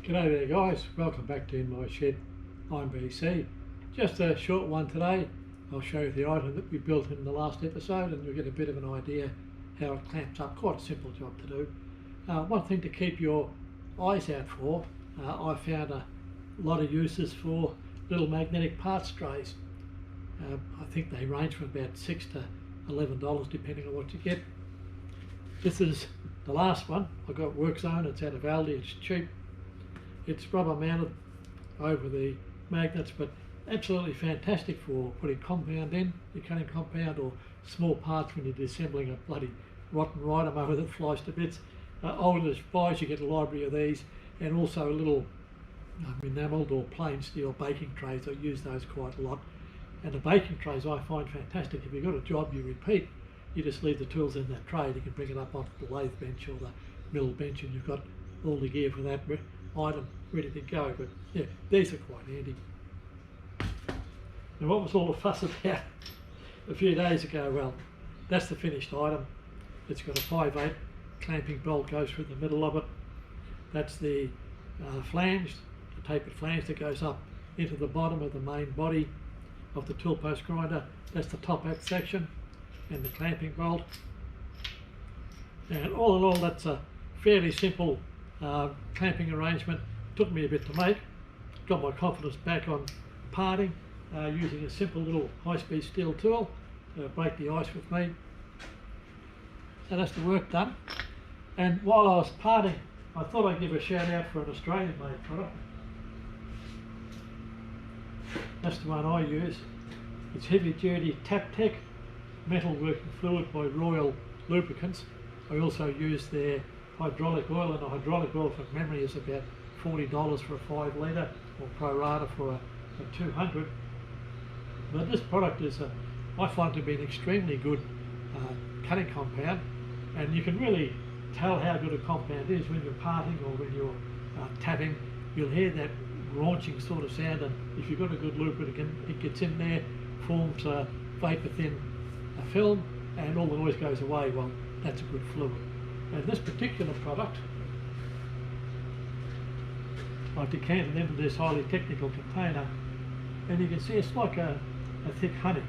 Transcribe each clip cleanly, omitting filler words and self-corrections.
G'day there guys, welcome back to In My Shed. I'm BC. Just a short one today. I'll show you the item that we built in the last episode and you'll get a bit of an idea how it clamps up. Quite a simple job to do. One thing to keep your eyes out for, I found a lot of uses for little magnetic parts trays. I think they range from about $6 to $11 depending on what you get. This is the last one. I got Work Zone, it's out of Aldi, it's cheap. It's rubber mounted over the magnets, but absolutely fantastic for putting compound in, your cutting compound, or small parts when you're disassembling a bloody rotten rider mower that flies to bits. Older buys, you get a library of these, and also little enamelled or plain steel baking trays. I use those quite a lot. And the baking trays I find fantastic. If you've got a job you repeat, you just leave the tools in that tray. You can bring it up onto the lathe bench or the mill bench, and you've got all the gear for that item ready to go. But yeah, these are quite handy. Now, what was all the fuss about a few days ago? Well, that's the finished item. It's got a 5/8 clamping bolt goes through the middle of it. That's the flange, the tapered flange that goes up into the bottom of the main body of the tool post grinder. That's the top hat section and the clamping bolt. And all in all, that's a fairly simple clamping arrangement. Took me a bit to make. Got my confidence back on parting using a simple little high-speed steel tool to break the ice with me. So that's the work done. And while I was parting, I thought I'd give a shout out for an Australian-made product. That's the one I use. It's heavy-duty Tap-Tech metal working fluid by Royal Lubricants. I also use their hydraulic oil, and the hydraulic oil from memory is about $40 for a 5 litre, or pro rata for a 200. But this product is, I find to be an extremely good cutting compound, and you can really tell how good a compound is when you're parting or when you're tapping. You'll hear that raunching sort of sound, and if you've got a good lubricant, it gets in there, forms a vapour thin film, and all the noise goes away. Well, that's a good fluid. And this particular product, I've decanted into this highly technical container, and you can see it's like a thick honey.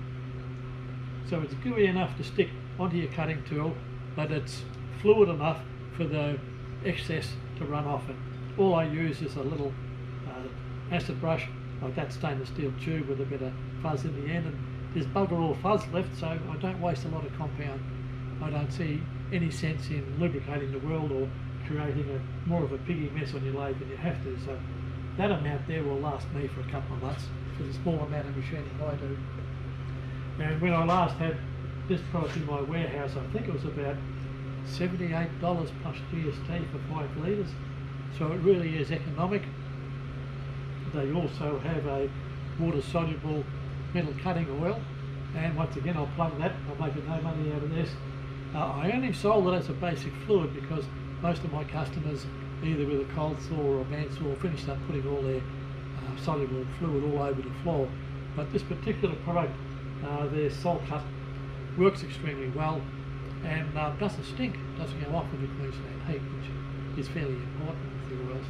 So it's gooey enough to stick onto your cutting tool, but it's fluid enough for the excess to run off it. All I use is a little acid brush, like that stainless steel tube with a bit of fuzz in the end, and there's bugger all fuzz left, so I don't waste a lot of compound. I don't see any sense in lubricating the world or creating more of a piggy mess on your lathe than you have to. So that amount there will last me for a couple of months for the small amount of machining I do. And when I last had this product in my warehouse, I think it was about $78 plus GST for 5 litres. So it really is economic. They also have a water-soluble metal cutting oil, and once again I'll plug that. I'm making no money out of this. I only sold it as a basic fluid because most of my customers, either with a cold saw or a bandsaw, finished up putting all their soluble fluid all over the floor. But this particular product, their salt cut, works extremely well and doesn't stink, doesn't go off in the Queensland heat, which is fairly important with the oils.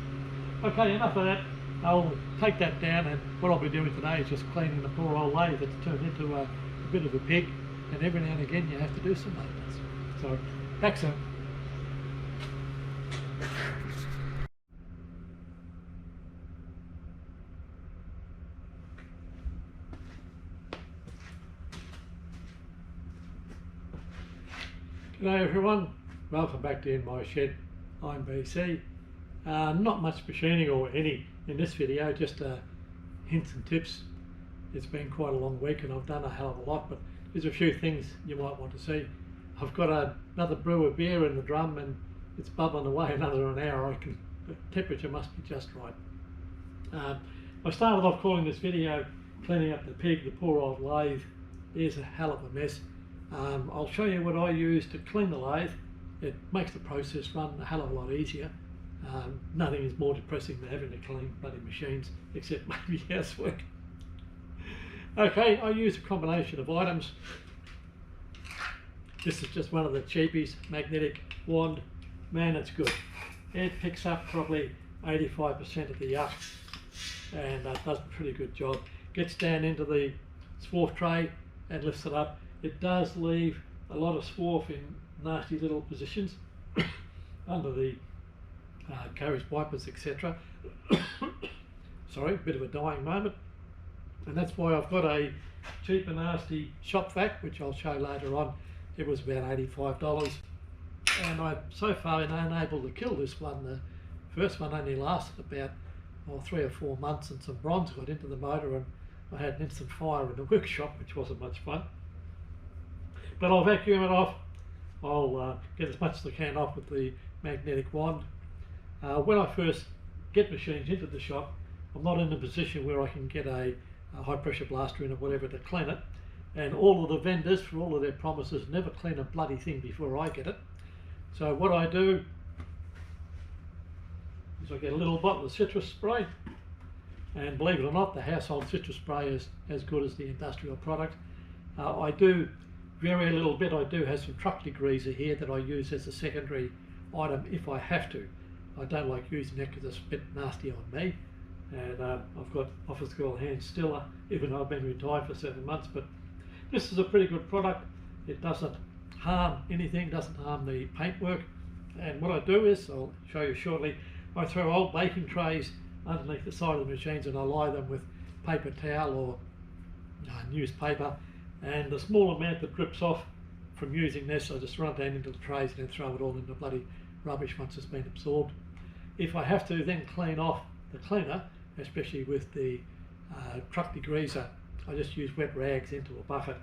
Okay, enough of that. I'll take that down, and what I'll be doing today is just cleaning the poor old lathe that's turned into a bit of a pig, and every now and again you have to do some maintenance. So, back soon. G'day everyone, welcome back to In My Shed. I'm BC. Not much machining or any in this video, just hints and tips. It's been quite a long week and I've done a hell of a lot, but there's a few things you might want to see. I've got another brew of beer in the drum and it's bubbling away another an hour. The temperature must be just right. I started off calling this video cleaning up the pig, the poor old lathe. There's a hell of a mess. I'll show you what I use to clean the lathe. It makes the process run a hell of a lot easier. Nothing is more depressing than having to clean bloody machines, except maybe housework. Okay, I use a combination of items. This is just one of the cheapies, magnetic wand. Man, it's good. It picks up probably 85% of the yuck, and does a pretty good job. Gets down into the swarf tray and lifts it up. It does leave a lot of swarf in nasty little positions under the carriage wipers, etc. Sorry, a bit of a dying moment, and that's why I've got a cheap and nasty shop vac, which I'll show later on. It was about $85, and I've so far been unable to kill this one. The first one only lasted about 3 or 4 months, and some bronze got into the motor, and I had an instant fire in the workshop, which wasn't much fun. But I'll vacuum it off. I'll get as much as I can off with the magnetic wand. When I first get machines into the shop, I'm not in a position where I can get a high pressure blaster in or whatever to clean it, and all of the vendors, for all of their promises, never clean a bloody thing before I get it. So what I do is I get a little bottle of citrus spray, and believe it or not, the household citrus spray is as good as the industrial product. I do vary a little bit. I do have some truck degreaser here that I use as a secondary item if I have to. I don't like using it because it's a bit nasty on me, and I've got office girl hands still, even though I've been retired for 7 months. But this is a pretty good product. It doesn't harm anything, doesn't harm the paintwork. And what I do is, I'll show you shortly, I throw old baking trays underneath the side of the machines, and I lie them with paper towel or newspaper, and the small amount that drips off from using this, I just run down into the trays and then throw it all in the bloody rubbish once it's been absorbed. If I have to then clean off the cleaner, especially with the truck degreaser, I just use wet rags into a bucket.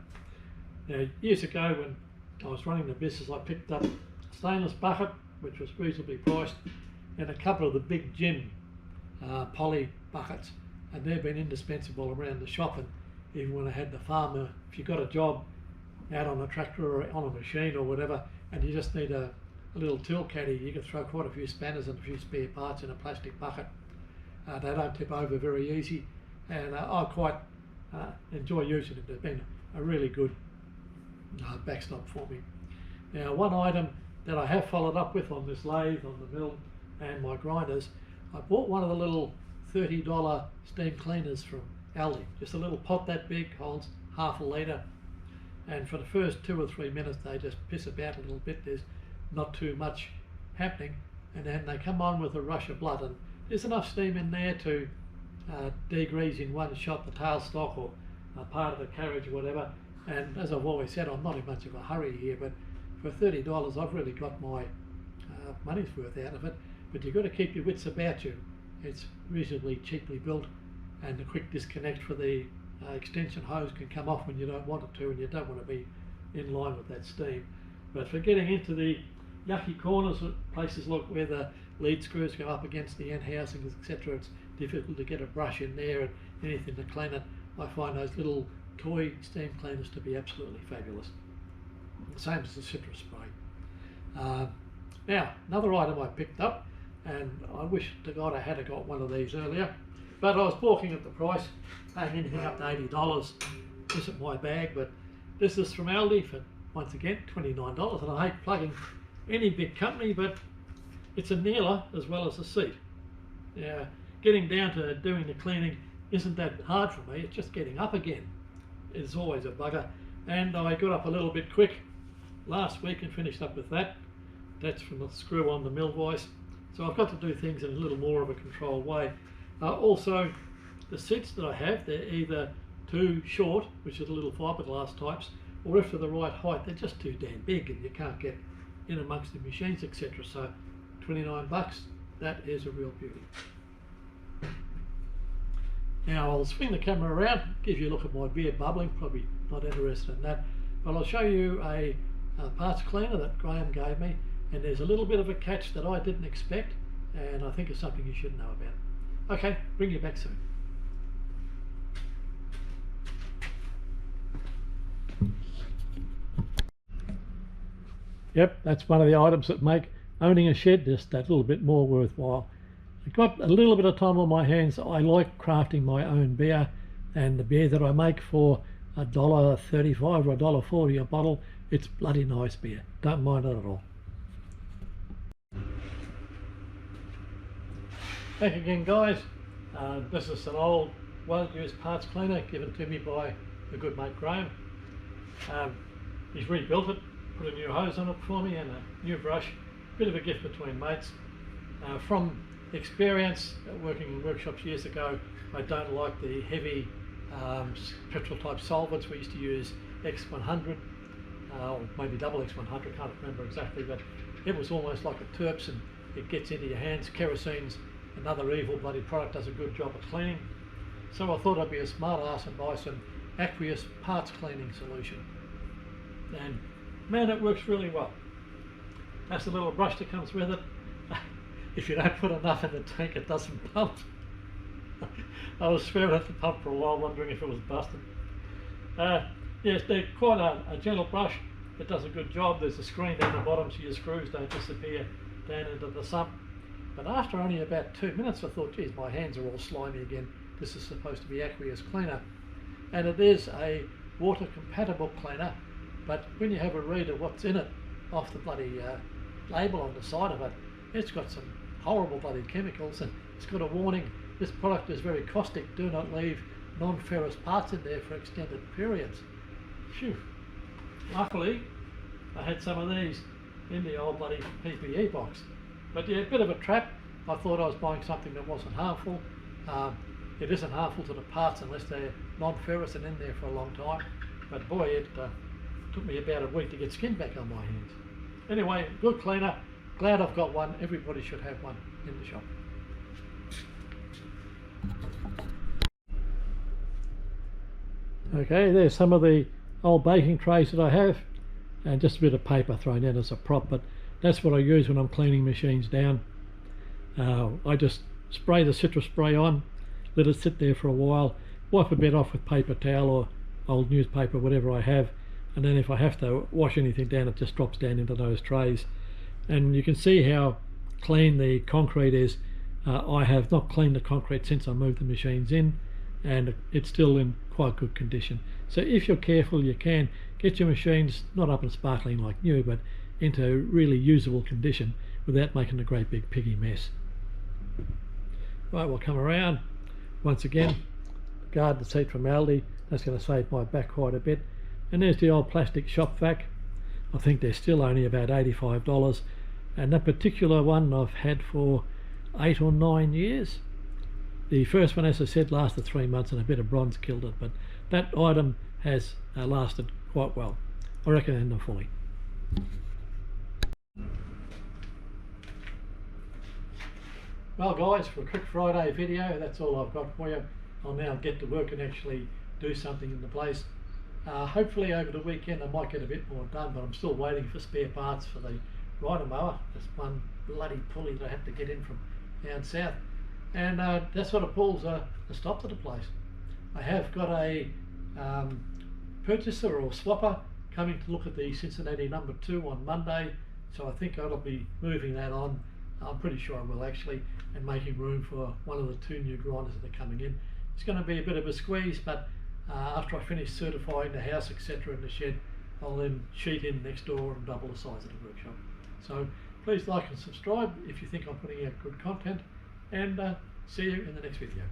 Now, years ago when I was running the business, I picked up a stainless bucket, which was reasonably priced, and a couple of the big gin poly buckets, and they've been indispensable around the shop. And even when I had the farmer, if you got a job out on a tractor or on a machine or whatever, and you just need a little tool caddy, you can throw quite a few spanners and a few spare parts in a plastic bucket. They don't tip over very easy, and I quite enjoy using it. It's been a really good backstop for me. Now, one item that I have followed up with on this lathe, on the mill and my grinders, I bought one of the little $30 steam cleaners from Aldi. Just a little pot that big, holds half a litre, and for the first 2 or 3 minutes they just piss about a little bit. There's not too much happening, and then they come on with a rush of blood, and there's enough steam in there to degrease in one shot the tailstock or part of the carriage or whatever. And as I've always said, I'm not in much of a hurry here, but for $30 I've really got my money's worth out of it. But you've got to keep your wits about you. It's reasonably cheaply built, and the quick disconnect for the extension hose can come off when you don't want it to, and you don't want to be in line with that steam. But for getting into the yucky corners, places like where the lead screws go up against the end housings, etc., it's difficult to get a brush in there and anything to clean it. I find those little toy steam cleaners to be absolutely fabulous. The same as the citrus spray. Now, another item I picked up, and I wish to God I had got one of these earlier, but I was balking at the price, paying anything up to $80 isn't my bag. But this is from Aldi for, once again, $29, and I hate plugging any big company, but it's a kneeler as well as a seat. Now, getting down to doing the cleaning isn't that hard for me, it's just getting up again. It's always a bugger, and I got up a little bit quick last week and finished up with that. That's from the screw on the mill vise, so I've got to do things in a little more of a controlled way. Also, the seats that I have, they're either too short, which is the little fiberglass types, or if they're the right height, they're just too damn big and you can't get in amongst the machines, etc. So $29, that is a real beauty. Now I'll swing the camera around, give you a look at my beer bubbling, probably not interested in that, but I'll show you a parts cleaner that Graham gave me, and there's a little bit of a catch that I didn't expect, and I think it's something you should know about. Okay, bring you back soon. Yep, that's one of the items that make owning a shed just that little bit more worthwhile. I've got a little bit of time on my hands. I like crafting my own beer, and the beer that I make for $1.35 or $1.40 a bottle, it's bloody nice beer. Don't mind it at all. Back again, guys. This is an old well-used parts cleaner given to me by a good mate Graham. He's rebuilt it, put a new hose on it for me and a new brush. Bit of a gift between mates. From experience working in workshops years ago, I don't like the heavy petrol type solvents. We used to use X100 or maybe double X100, can't remember exactly, but it was almost like a terps and it gets into your hands. Kerosene's another evil bloody product, does a good job of cleaning. So I thought I'd be a smart ass and buy some aqueous parts cleaning solution. And man, it works really well. That's the little brush that comes with it. If you don't put enough in the tank, it doesn't pump. I was swearing at the pump for a while, wondering if it was busted. Yes, they're quite a gentle brush. It does a good job. There's a screen down the bottom so your screws don't disappear down into the sump. But after only about 2 minutes, I thought, geez, my hands are all slimy again. This is supposed to be aqueous cleaner. And it is a water compatible cleaner, but when you have a read of what's in it off the bloody label on the side of it, it's got some horrible bloody chemicals, and it's got a warning: this product is very caustic, do not leave non-ferrous parts in there for extended periods. Phew. Luckily I had some of these in the old bloody PPE box, but yeah, a bit of a trap. I thought I was buying something that wasn't harmful. It isn't harmful to the parts unless they're non-ferrous and in there for a long time, but boy, it took me about a week to get skin back on my hands. Anyway, good cleaner. Glad I've got one. Everybody should have one in the shop. Okay, there's some of the old baking trays that I have, and just a bit of paper thrown in as a prop, but that's what I use when I'm cleaning machines down. I just spray the citrus spray on, let it sit there for a while, wipe a bit off with paper towel or old newspaper, whatever I have, and then if I have to wash anything down, it just drops down into those trays. And you can see how clean the concrete is. I have not cleaned the concrete since I moved the machines in, and it's still in quite good condition. So if you're careful, you can get your machines not up and sparkling like new, but into really usable condition without making a great big piggy mess. Right, we'll come around once again. Garden seat from Aldi, that's going to save my back quite a bit. And there's the old plastic shop vac. I think they're still only about $85, and that particular one I've had for 8 or 9 years. The first one, as I said, lasted 3 months and a bit of bronze killed it, but that item has lasted quite well. I recommend them fully. Well guys, for a quick Friday video, that's all I've got for you. I'll now get to work and actually do something in the place. Hopefully over the weekend I might get a bit more done, but I'm still waiting for spare parts for the rider mower. This one bloody pulley that I have to get in from down south, and that sort of pulls a stop to the place. I have got a purchaser or swapper coming to look at the Cincinnati number 2 on Monday, so I think I'll be moving that on. I'm pretty sure I will actually, and making room for one of the 2 new grinders that are coming in. It's going to be a bit of a squeeze, but after I finish certifying the house, etc. in the shed, I'll then sheet in next door and double the size of the workshop. So please like and subscribe if you think I'm putting out good content, and see you in the next video.